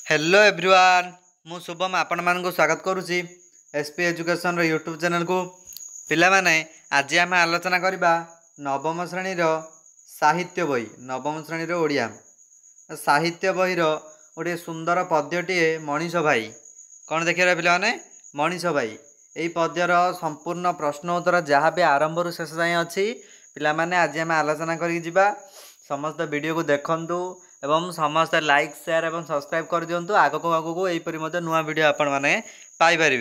Hello everyone मु शुभम आपण मानक स्वागत करुच्ची एसपी एजुकेशन यूट्यूब चैनल को पिला माने आज आम आलोचना करवा नवम श्रेणी साहित्य बही नवम श्रेणी ओडिया साहित्य बहीर गोटे सुंदर पद्यटीए मनीष भाई कौन देखिए पिला माने मनीष भाई यही पद्यर संपूर्ण प्रश्न उत्तर जहाँ भी आरंभ रू शेष जाए अच्छी पिला माने आज आम आलोचना करा समस्त वीडियो को देखंतु एवं समस्त लाइक शेयर एवं सब्सक्राइब कर दिंतु आगक आगक यहीपरी नुआ वीडियो आपण मैंने पाइपर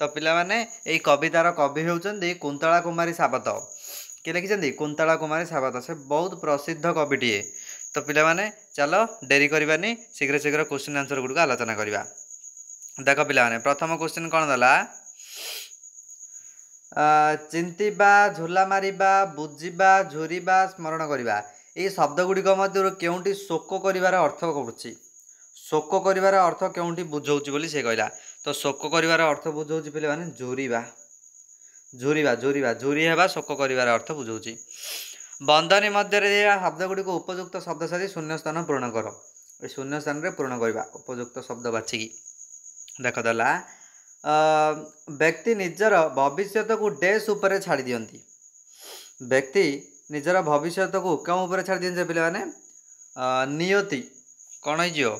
तो पिला माने यही कवितार कवि होउचंदी कुंतला कुमारी सावत किए लिखिं कुंतला कुमारी सावत से बहुत प्रसिद्ध कविटीए तो पिला माने चलो डेरी करवानी शीघ्र शीघ्र क्वेश्चन आंसर गुड़क आलोचना करवा देख पिला माने प्रथम क्वेश्चन कौन देला चिंतिबा झोला मारिबा बुझिबा झुरिबा स्मरण करवा ये शब्द गुड़िक मध्य केउंटी शोक करिवार अर्थ करुच्ची शोक करिवार अर्थ केउंटी बुझाऊँच बोली से कहला तो शोक करिवार अर्थ बुझाऊँच पे माने झुरिबा झुरिबा झुरिबा झुरी हेबा शोक करिवार अर्थ बुझाऊँच बंधनी मध्य शब्द गुड़िक उपयुक्त शब्द सारी शून्य स्थान पूर्ण कर शून्य स्थान में पूर्ण करवा उपयुक्त शब्द बाछिकी देख देला व्यक्ति निजर भविष्य को डेस उपरे छाड़ी दियंती व्यक्ति निजर भविष्य को क्यों ऊपर छाड़ दिए पे मैंने नियति कौन हो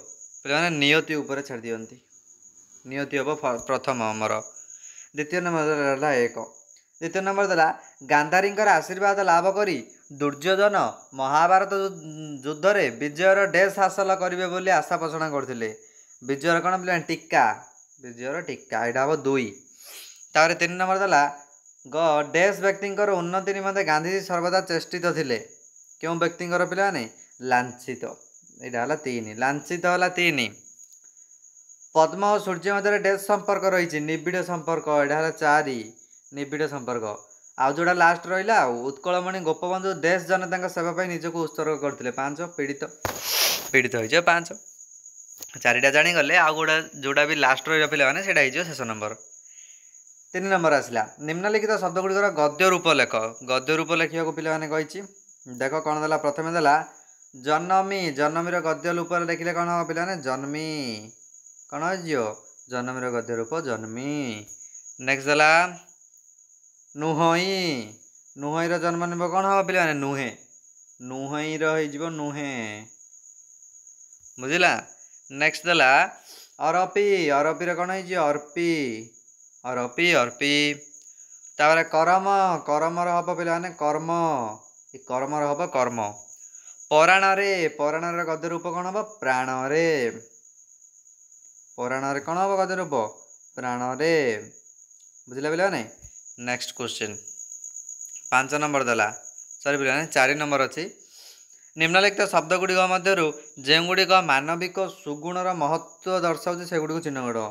पे मैंने नियति ऊपर छाड़ दियंती नियति हम प्रथम आमर द्वितीय नंबर एक द्वितीय नंबर देला गांधारी आशीर्वाद लाभ करी दुर्योधन महाभारत युद्ध रे विजयर डेस हासिल करेंगे बोली आशा पोषण करते विजयर कौन पे टीका विजयर टीका यहाँ हम 2 तापर 3 नंबर देला डेस व्यक्ति उन्नति निमंते गांधीजी सर्वदा चेष्टित थिले क्यों व्यक्ति पे लांछित यहाँ है 3 लांछित है 3 पद्म और सूर्य मध्य डेस संपर्क रही निबिड़ संपर्क यहाँ है 4 निबिड़ संपर्क आउ जोड़ा लास्ट रहा उत्कलमणि गोपबंधु देश जनता सेवा निजक उत्सर्ग करते 5 पीड़ित पीड़ित हो 5 4टा जागले आउ गोटा जोड़ा भी लास्ट रहा पे से शेष नंबर 3 नंबर आसला निम्नलिखित शब्द गुड़िकर गद्य रूप लेख गद्य रूप लेखा को पे देख कौन देला प्रथम देला जन्मी जन्मीर गद्य रूप लिखिले कौन हम पे जन्मी कौन हो जन्मीर गद्य रूप जन्मी नेक्स्ट देला नुहई नुहईर जन्म निब कौन हम पे नुहे नुहईर हो नुहे बुझला नेक्स्ट देला अरपी अरपीर कौन हो अर्पी अरपी अर्पी तापर करम करमर हम पे कर्म कर्मर हम कर्म पराणे पराणर गद्य रूप कौन हम प्राण रे पराणे कौन हम गद्य रूप प्राण रे बुझला पे नेक्स्ट क्वेश्चन 5 नंबर देला सॉरी पे 4 नंबर अच्छी निम्नलिखित शब्द गुड़िक मध्य जो गुड़िक मानविक सुगुणर महत्व दर्शाऊँ से गुड़ चिन्ह गढ़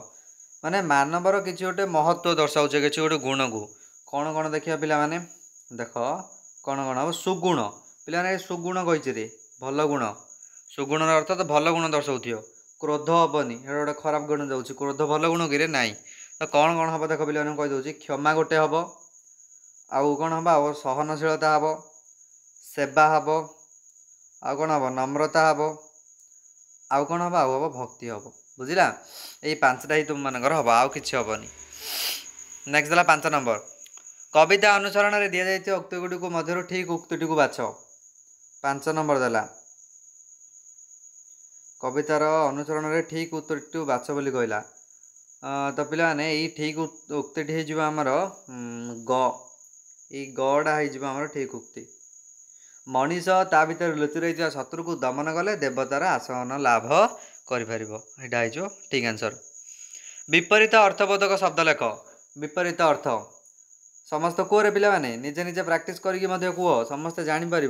माने मानवर किसी गोटे महत्व दर्शाऊे किसी गोटे गुण को कौन कौन देखिए पिला माने देख कौन कौन हम सुगुण पे सुगुण कही भल गुण सुगुणर अर्थ तो भल गुण दर्शाऊ क्रोध हेनी ये गोटे खराब गुण जाऊँच क्रोध भल गुण कि ना तो कौन कौन हम देख पे कहीदे क्षमा गोटे हम आउ कौन हम आ सहनशीलता हम सेवा हम आउ कौन हम नम्रता हम आउ कौन हम आउ हम भक्ति हम बुझला यही 5टा ही तुम मानकर हम आउ कि हेनी नेक्स्ट देला 5 नंबर कविता अनुसरण में दि जाइए उक्ति गुड़ी को मध्य ठीक उक्ति को बाछ 5 नंबर देला कवितार अनुसरण में ठीक उत्तर बाछ बोली कहला तो पे यही ठीक उक्ति होमर ग ये गड़ा होमर ठीक उक्ति मनीष ता भर लुचि रही शत्रु को दमन कले देवतार आसन लाभ कर ठीक आंसर विपरीत अर्थबोधक शब्द लेख विपरीत अर्थ समस्त कुरे पे निजे निजे प्राक्टिस करके कह समस्ते जापर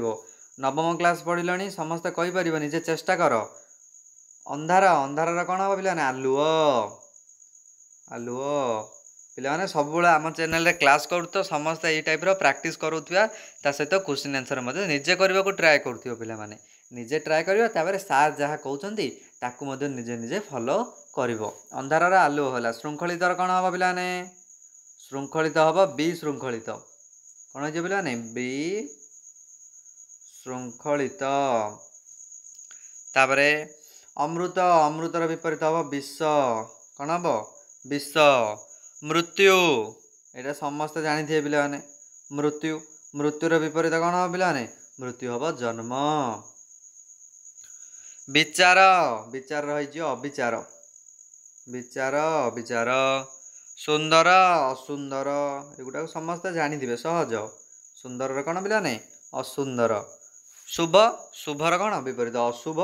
नवम क्लास पढ़िल समस्ते कहीपर निजे चेष्टा कर अंधार अंधार कौन हम पे आलुओ आलुओ पे सब आम चैनल क्लास करूँ तो समस्ते ये टाइप प्राक्टिस करुवा सहित क्वेश्चन आंसर निजे करने को ट्राए करुव पे निजे ट्राए कर सार जहाँ कहते ताकू निजे निजे फॉलो कर अंधार आलुओ है श्रृंखलित कौन हम पे श्रृंखलित हम विशृंखलित कौन हो पे विशृंखलित तापरे अमृत अमृतर विपरीत हम विष कौन हम विष मृत्यु यहाँ समस्ते जानी पे मैंने मृत्यु मृत्युर विपरीत कौन हम पे मृत्यु हम जन्म विचार विचार रही अविचार विचार अविचार सुंदर असुंदर एगुटा समस्ते जानी थे सहज सुंदर कौन पे असुंदर शुभ शुभर कौन विपरीत अशुभ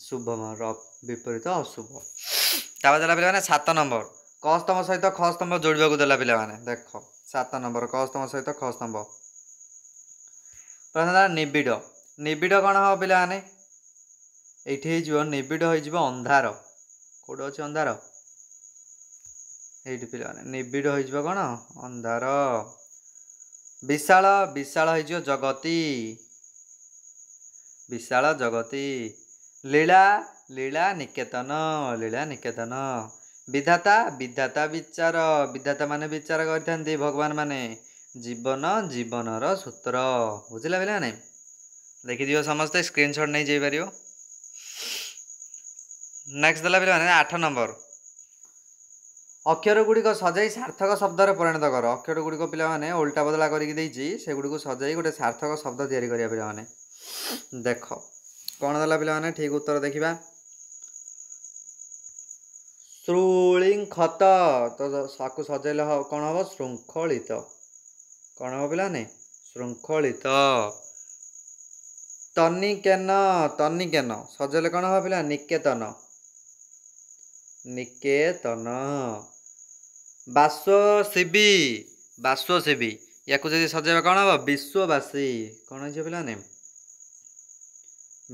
शुभम विपरीत अशुभ देला पे 7 नंबर क स्तंभ सहित ख स्तंभ जोड़ा देला पे देख 7 नंबर क स्तंभ सहित ख स्तंभ प्रथम निबिड़ निबिड़ कौन हम पे ये निबिड़ हो अंधार कौट अच्छे अंधार ये पे निबिड़ हो कौन अंधार विशाल विशाल हो जगती विशाल जगती लीला लीला निकेतन लीला निकेतन विधाता विधाता विचार विधाता माने विचार करते भगवान माने जीवन जीवनर सूत्र बुझला पे ना देखिदियो समस्ते स्क्रीनशॉट नहीं जापर नेक्स्ट देला पे 8 नंबर अक्षर गुड़िक सजाई सार्थक शब्द परिणत कर अक्षर गुड़िक पे उल्टा बदला करगुड़ सजाई गोटे सार्थक शब्द या पे देख कौन देला पे ठीक उत्तर देखा श्रुलिंखत तो साकू सजाइले कौन हम श्रृंखलित कौन हम पे श्रृंखलित तनिकेन तनिकेन सजाइले कौन हम पे निकेतन निकेतन बाश्वसेवी बाश्वसेवी या सजाइबा कौन हम विश्ववासी कौन हो पे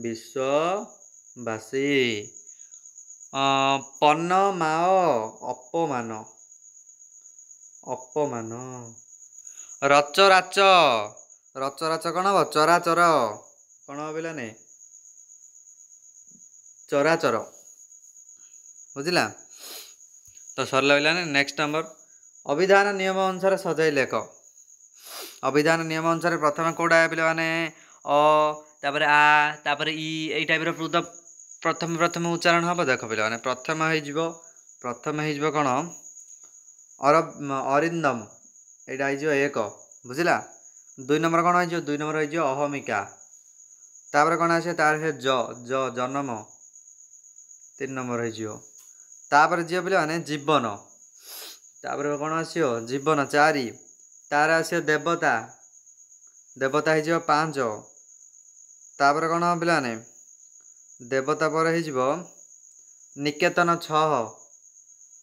विश्ववासी पन्न माओ अपमान अपमान रचराच रचराच कौन हम चराचर कौन हम पे चराचर बुझला तो सरला पे नेक्स्ट नंबर अभिधान नियम अनुसार सजाई लेख अभिधान नियम अनुसार प्रथम कौटा पे तापर आ तापर इ एई टाइप प्रथम प्रथम उच्चारण हम देख पे प्रथम हो कौन अरिंदम यहाँ एक बुझला 2 नंबर कौन हो 2 नंबर हो अहमिका तापर कौन आसे तार ज ज जन्म 3 नंबर हो तापर जी पे जीवन तापर कौन आसो जीवन 4 तार आसो देवता देवता हो 5 तापर कौन हम पे देवता पर हो निकेतन 6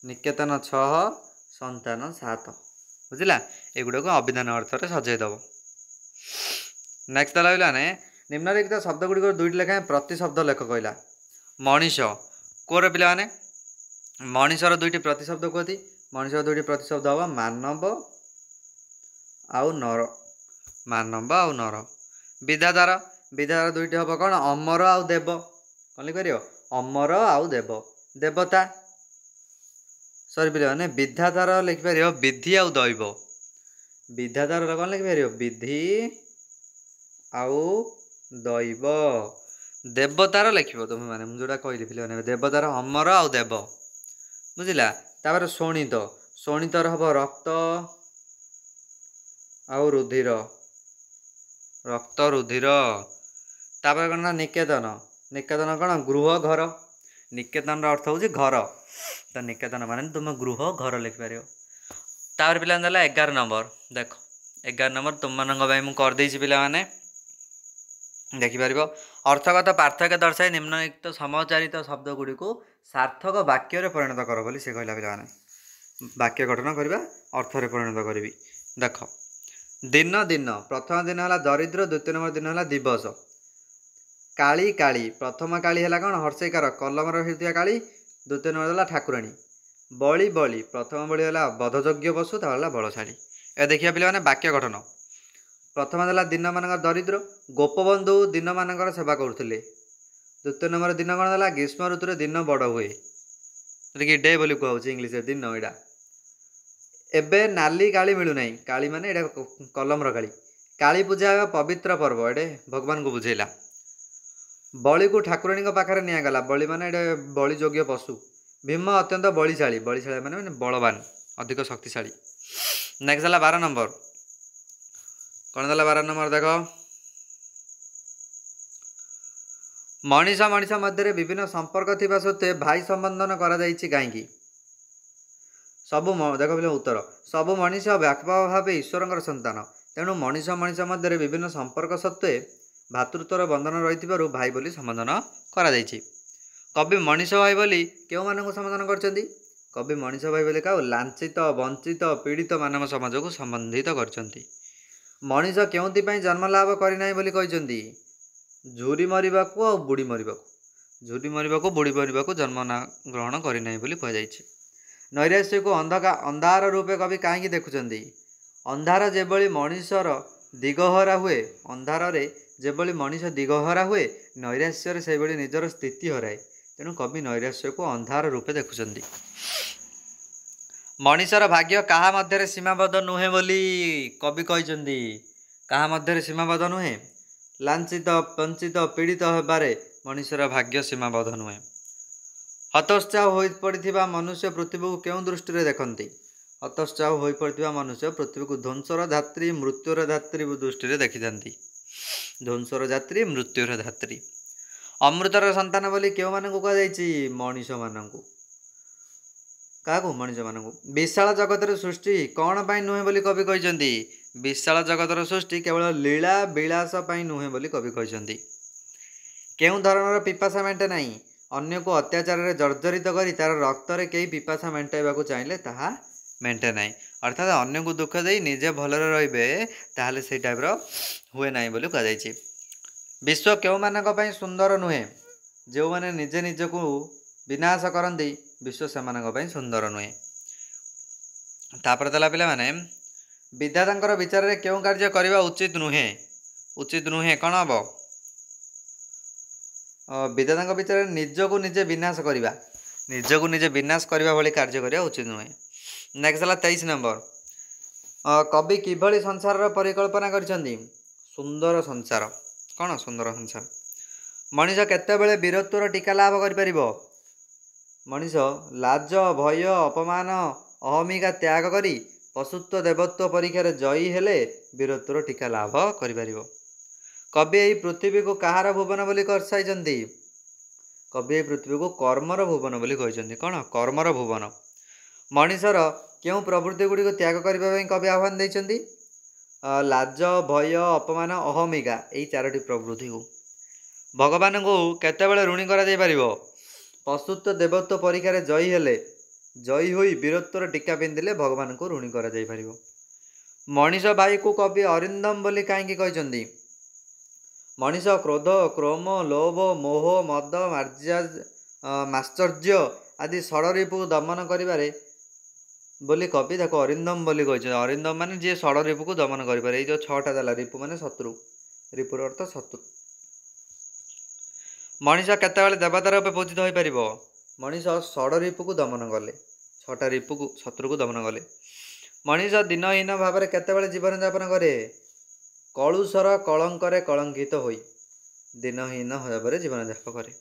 निकेतन 6 संतान 7 बुझला एगुड़ा को अभिधान अर्थ सजाईदेव नेक्स्ट देला पे निम्नलिखित शब्द गुड़िक 2टी लेखाएं प्रति शब्द लेख कहला मनीष कोर पे मनीषर 2टी प्रति शब्द कहती मनीषर 2टी प्रति शब्द हम मानव आउ नर मानव आउ नर विधातार विधातार 2टी हम कौन अमर आउ देव कौन लिख अमर आउ देव देवता सरी पे विधातार लिखिपर विधि आउ दैव विधातार कौन लिखिपर विधि आउ दैव देवतार लिख तुम मैंने जोटा कहली पे देवतार अमर आउ देव बुझला तापर शोणित शोणितर हम रक्त आउ रुधिर रक्त रुधिर तापर कौन निकेतन निकेतन कौन गृह घर निकेतन अर्थ हूँ घर तो निकेतन मान तुम गृह घर लिखिपर तापर पे 11 नंबर देख 11 नंबर तुम मैं करदे पे देखिपर अर्थगत पार्थक्य दर्शाई निम्नलिखित समचारित शब्द गुड़ी को सार्थक वाक्य परिणत कर बोली से कहला पे वाक्य गठन करवा अर्थ परिणत करी देख दिन दिन प्रथम दिन है दरिद्र द्वितीय नंबर दिन है दिवस काली काली प्रथम काली है कौन हर्षिकार कलम रही काली द्वितीय नंबर है ठाकुराणी बली बली प्रथम बली है बधयोग्य पशु ताला बलशाली ए देखिए पे वाक्य गठन प्रथम है दिन मान दरिद्र गोपबंधु दिन मान सेवा करुले द्वितीय नंबर दिन कौन है ग्रीष्म ऋतु दिन बड़ हुए कि डे बोली कहूँ इंग्लीश दिन यहाँ एबे नाली काली मिलूना काली माने कलमर काली काली पूजा पवित्र पर्व एडे भगवान को बुझेला बलि को ठाकुराणी पाखे निगला बलि माने बलि योग्य पशु। भीम अत्यंत बलिशाली बलिशाली माने बलवान अधिक शक्तिशाली। नेक्स्ट है 12 नंबर कौन देला 12 नंबर देख मनीष मनीष मध्य विभिन्न संपर्क थिबा सत्वे भाई संबंधन करा जायछि काहेकि सब देख बोले उत्तर सब मनीष व्यापक भाव ईश्वर संतान तेणु मनीष मनीष मध्य विभिन्न संपर्क सत्वे भातृत्वर बंधन रही भाई बोली संबोधन करा जायछि। कवि मनीष भाई बोली केउ मानक संबोधन करछन्ति कवि मनीष भाई बोली का लांछित वंचित पीड़ित मानव समाज को संबंधित करछन्ति। मनीष केउंथि जन्म लाभ करिनाई बोली कहिसन्ति झुरी मरिबाकू और बुड़ी मरिबाकू झुरी मरिबाकू बुड़ी मरिबाकू जन्म ना ग्रहण करिनाई बोली कह जायछि। नैराश्य को अंधार रूपे कवि कहीं देखुंट अंधार जेभली मनीषर दिगहरा हुए अंधार जेभली मनीष दिगहरा हुए नैराश्य से निजर स्थिति हराए तेणु कवि नैराश्य को अंधार रूपे देखुंट। मनीषर भाग्य कहा मध्य सीमाबद्ध नुहे बोली कवि कहते कहा मध्य सीमाबद्ध नुहे लांछित वंचित पीड़ित होबारे मनीषर भाग्य सीमाबद्ध नुहे। हतोत्साह हो पड़ा मनुष्य पृथ्वी को क्यों दृष्टि देखती हतोत्साह हो पड़ा मनुष्य पृथ्वी को ध्वंसर धात्री मृत्युर धात्री दृष्टि देखी जाती ध्वंसर धात्री मृत्युर धात्री। अमृतर संतान बोली क्यों मानू कहुई मनीष मानू क्या मनीष मानू विशाल जगतर सृष्टि कौन पाई नुहे बोली कवि कहते विशाल जगतर सृष्टि केवल लीला विलास पाई नुहे बोली कवि कहते। केउं धरणर पिपासा मेटे नहीं अन्य को अत्याचार जर्जरित कर तार रक्त रे कई पिपासा मेटाइबा चाहिए ताहा मेटे ना अर्थात अन्य को दुख दे निजे भलरे रहिबे ताहले से टाइप हुए ना बोली कहुई। विश्व केउ मानक पई सुंदर नुहे जो माने निजे निज को विनाश करती विश्व से सुंदर नुहे। तापर देला पिला माने विधातांकर विचार रे केउ कार्य करबा उचित नुहे कौन हम विधाता विचार निज को निजे विनाश करवा भली कार्य करवा उचित नुहे। नेक्स्ट है 23 नंबर कवि किभली संसार परिकल्पना करछन्ति सुंदर संसार कौन सुंदर संसार। मनीष केतेबेले वीरत्वर टीका लाभ करिपरिबो मनीष लाज भय अपमान अहमिका त्याग करी पशुत्व देवत्व परीक्षार जयी हेले वीरत्वर टीका लाभ करिपरिबो। कवि यही पृथ्वी को कहार भुवन बोली दर्शाई कवि पृथ्वी को कर्मर भुवन बोली कहते कौन कर्मर भुवन। मनीषर क्यों प्रवृत्ति गुड़ी को त्याग करने कवि आह्वान देते लाज भय अपमान अहमिका यही 4टी प्रवृत्ति को भगवान को केतेबेले ऋणी कर पशुत्व देवत्व परीक्षार जयी हेले जयी होई वीरत्वर टीका पिंधिले भगवान को ऋणी कर मनीष भाई को कवि अरिंदम बोली कहीं कहते मनीष क्रोध क्रोम लोभ मोह मद माश्चर्य आदि षड़रिपु दमन करिबारे बोली कवि ताको अरिंदम बोली कहते अरिंदम माने जी षड़रिपु को दमन करिबारे जो 6टा देला रिपु माने शत्रु रिपुर अर्थ शत्रु। मनीष केतेबेले देवता रूपे पूजित हो पार मनीष षड़रिपु को दमन कले 6टा रिपु को शत्रु को दमन कले। मनीष दिनहीन भाव में केतेबेले जीवन यापन करे कलुषर कलंकरे कलंकित होई दिनहीन भाव में जीवन यापन करे।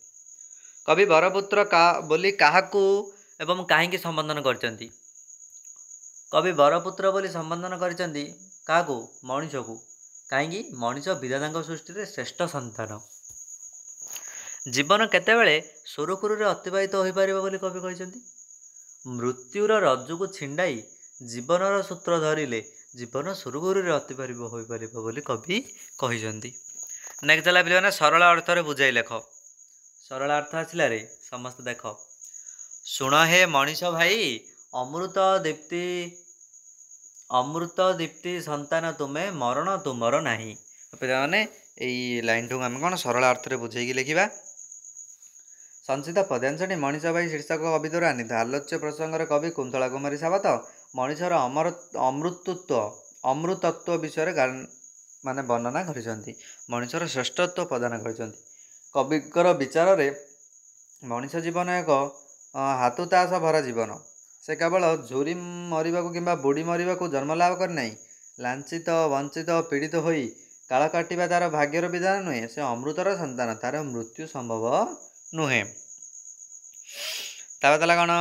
कवि बरपुत्र का बोली काहाकू एवं काहींकी संबोधन करचंती कवि बरपुत्र बोली संबोधन करचंती काहाकू मनीष को काहींकी मनीष विधातांक सृष्टि रे श्रेष्ठ संतान। जीवन केतेबेले सुरुखुरु रे अतिबाहित हो पारिबो बोली कवि कहचंती मृत्युर रज्जु को छिंडाई जीवनर सूत्र धरिले जीवन सुरुखुरु रे अतिबाहित हो पारिबो बोली कवि कहचंती। नेक्स्ट है पे सरल अर्थ रे बुझाई लेख सरल अर्थ आसला रे समस्त देख शुण हे मनीष भाई अमृत दीप्ति संतान तुमे मरण तुमर नाही। पे लाइन टू आम कौन सरल अर्थ रे बुझे लिखा संचित पद्यांशटी मनीष भाई शीर्षक कवि द्वारा आनीत आलोच्य प्रसंग कवि कुंतला कुमारी सावत मनीषर अमृतत्व विषय माने वर्णना करिसेंती मनीषर श्रेष्ठत्व प्रदान करिसेंती। कविकर विचार रे मनीष जीवन एक हातुतास भरा जीवन से केवल झुरी मरिबा किंबा बुड़ी मरिबा जन्म लाभ कर नहीं लांछित वंचित पीड़ित होई କାଳ କାଟିବା ତାର ଭାଗ୍ୟର ବିଧାନ ନୁହେଁ, ସେ ଅମୃତର ସନ୍ତାନ, ତାର ମୃତ୍ୟୁ ସମ୍ଭବ ନୁହେଁ। ତାପରେ ଦେଲା କ'ଣ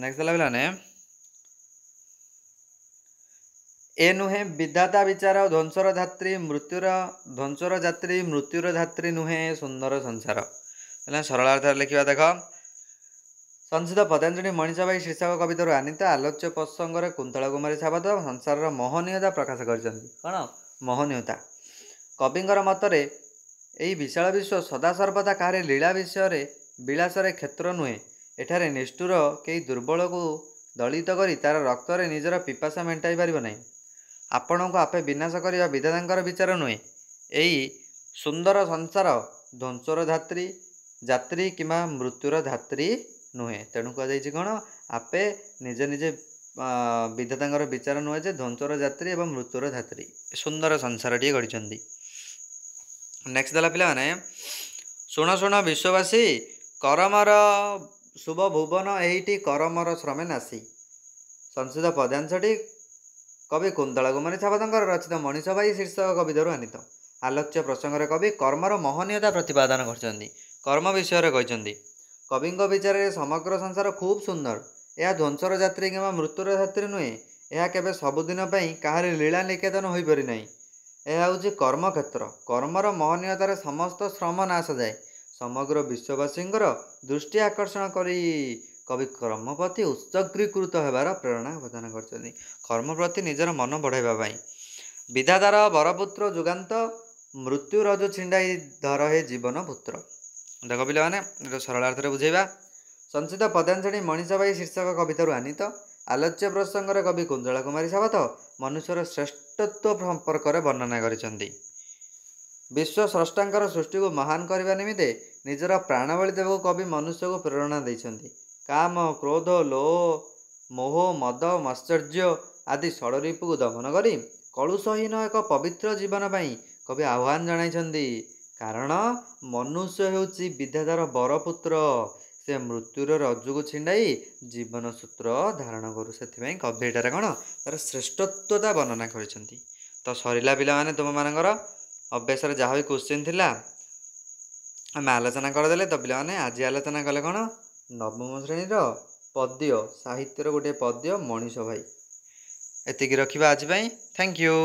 ନେକ୍ସଟ ଦେଲା ପିଲାମାନେ ଏ ନୁହେଁ ବିଧାତା ବିଚାର ଧ୍ୱଂସର ଯାତ୍ରୀ ମୃତ୍ୟୁର ଧାତ୍ରୀ ନୁହେଁ ସୁନ୍ଦର ସଂସାର। ହେଲା ସରଳାର୍ଥରେ ଲେଖିବା ଦେଖ। ସଂସିତ ପଦାଞ୍ଚଳି ମଣିଷ ଭାଇ ଶୀର୍ଷକ କବିତାରୁ ଆନିତ ଆଲୋଚ୍ୟ ପ୍ରସଙ୍ଗରେ କୁନ୍ତଳ କୁମାରୀ ସାବତ ସଂସାରର ମୋହନୀୟତା ପ୍ରକାଶ କରିଛନ୍ତି। କ'ଣ ମୋହନୀୟତା? କବିଙ୍କର ମତରେ ଏହି ବିଶାଳ ବିଶ୍ୱ ସଦାସର୍ବଦା କାହାରି ଲୀଳା ବିଳାସରେ କ୍ଷେତ୍ର ନୁହେଁ। ଏଠାରେ ନିଷ୍ଠୁର କେହି ଦୁର୍ବଳକୁ ଦଳିତ କରି ତାର ରକ୍ତରେ ନିଜର ପିପାସା ମେଣ୍ଟାଇ ପାରିବ ନାହିଁ। ଆପଣଙ୍କୁ ଆପେ ବିନାଶ କରିବା ବିଧାତାଙ୍କର ବିଚାର ନୁହେଁ। ଏହି ସୁନ୍ଦର ସଂସାର ଧ୍ୱଂସର ଯାତ୍ରୀ କିମ୍ବା ମୃତ୍ୟୁର ଧାତ୍ରୀ ନୁହେଁ। ତେଣୁ କୁହାଯାଇଛି କ'ଣ ଆପେ ନିଜେ ବିଧାତାଙ୍କର ବିଚାର ନୁହେଁ ଯେ ଧ୍ୱଂସର ଯାତ୍ରୀ ଏବଂ ମୃତ୍ୟୁର ଧାତ୍ରୀ। ସୁନ୍ଦର ସଂସାରଟିଏ ଗଢ଼ିଛନ୍ତି। ନେକ୍ସଟ ଦେଲା ପିଲାମାନେ ଶୁଣ ଶୁଣ ବିଶ୍ୱବାସୀ କରମର ଶୁଭ ଭୁବନ ଏହିଟି କରମର ଶ୍ରମେ ନାଶୀ। ସଂସିତ ପଦ୍ୟାଂଶଟି କବି କୁନ୍ତଳ କୁମାରୀ ସାବତଙ୍କର ରଚିତ ମଣିଷ ଭାଇ ଶୀର୍ଷକ କବିତାରୁ ଆନିତ। ଆଲୋଚ୍ୟ ପ୍ରସଙ୍ଗରେ କବି କର୍ମର ମୋହନୀୟତା ପ୍ରତିପାଦନ କରିଛନ୍ତି। କର୍ମ ବିଷୟରେ କହିଛନ୍ତି। କବିଙ୍କ ବିଚାରରେ ସମଗ୍ର ସଂସାର ଖୁବ୍ ସୁନ୍ଦର। ଏହା ଧ୍ୱଂସର ଯାତ୍ରୀ କିମ୍ବା ମୃତ୍ୟୁର ଧାତ୍ରୀ ନୁହେଁ। ଏହା କେବେ ସବୁଦିନ ପାଇଁ କାହାରି ଲୀଳା ନିକେତନ ହୋଇପାରି ନାହିଁ। ଏହା ହେଉଛି କର୍ମକ୍ଷେତ୍ର। କର୍ମର ମୋହନୀୟତାରେ ସମସ୍ତ ଶ୍ରମ ନାଶ ଯାଏ। ସମଗ୍ର ବିଶ୍ୱବାସୀଙ୍କର ଦୃଷ୍ଟି ଆକର୍ଷଣ କରି କବି କର୍ମ ପ୍ରତି ଉତ୍ସର୍ଗୀକୃତ ହେବାର ପ୍ରେରଣା ପ୍ରଦାନ କରିଛନ୍ତି। କର୍ମ ପ୍ରତି ନିଜର ମନ ବଢ଼ାଇବା ପାଇଁ। ବିଧାତାର ବରପୁତ୍ର ଯୁଗାନ୍ତ ମୃତ୍ୟୁ ରଜ ଛିଣ୍ଡାଇ ଧର ହେ ଜୀବନ ପୁତ୍ର। ଦେଖ ପିଲାମାନେ ଏଟା ସରଳାର୍ଥରେ ବୁଝେଇବା। ସଂସିତ ପଦ୍ୟାଞ୍ଚଳି ମଣିଷ ଭାଇ ଶୀର୍ଷକ କବିତାରୁ ଆନିତ। ଆଲୋଚ୍ୟ ପ୍ରସଙ୍ଗରେ କବି କୁନ୍ତଳ କୁମାରୀ ସାବତ ମନୁଷ୍ୟର ଶ୍ରେଷ୍ଠତ୍ୱ ସମ୍ପର୍କରେ ବର୍ଣ୍ଣନା କରିଛନ୍ତି। ବିଶ୍ୱ ସ୍ରଷ୍ଟାଙ୍କର ସୃଷ୍ଟିକୁ ମହାନ କରିବା ନିମିତ୍ତେ ନିଜର ପ୍ରାଣବଳି ଦେବାକୁ କବି ମନୁଷ୍ୟକୁ ପ୍ରେରଣା ଦେଇଛନ୍ତି। କାମ କ୍ରୋଧ ଲୋହ ମୋହ ମଦ ମାଶ୍ଚର୍ଯ୍ୟ ଆଦି ଷଡ଼ରିପୁକୁ ଦମନ କରି କଳୁଷହୀନ ଏକ ପବିତ୍ର ଜୀବନ ପାଇଁ କବି ଆହ୍ୱାନ ଜଣାଇଛନ୍ତି। କାରଣ ମନୁଷ୍ୟ ହେଉଛି ବିଧାତାର ବରପୁତ୍ର। ସେ ମୃତ୍ୟୁର ରଜ୍ଜୁକୁ ଛିଣ୍ଡାଇ ଜୀବନ ସୂତ୍ର ଧାରଣ କରୁ। ସେଥିପାଇଁ କବି ଏଠାରେ କ'ଣ ତାର ଶ୍ରେଷ୍ଠତ୍ୱତା ବର୍ଣ୍ଣନା କରିଛନ୍ତି। ତ ସରିଲା ପିଲାମାନେ ତୁମମାନଙ୍କର ଅଭ୍ୟାସରେ ଯାହା ବି କ୍ୱେଶ୍ଚିନ୍ ଥିଲା ଆମେ ଆଲୋଚନା କରିଦେଲେ। ତ ପିଲାମାନେ ଆଜି ଆଲୋଚନା କଲେ କ'ଣ ନବମ ଶ୍ରେଣୀର ପଦ୍ୟ ସାହିତ୍ୟର ଗୋଟିଏ ପଦ୍ୟ ମଣିଷ ଭାଇ। ଏତିକି ରଖିବା ଆଜି ପାଇଁ। Thank you.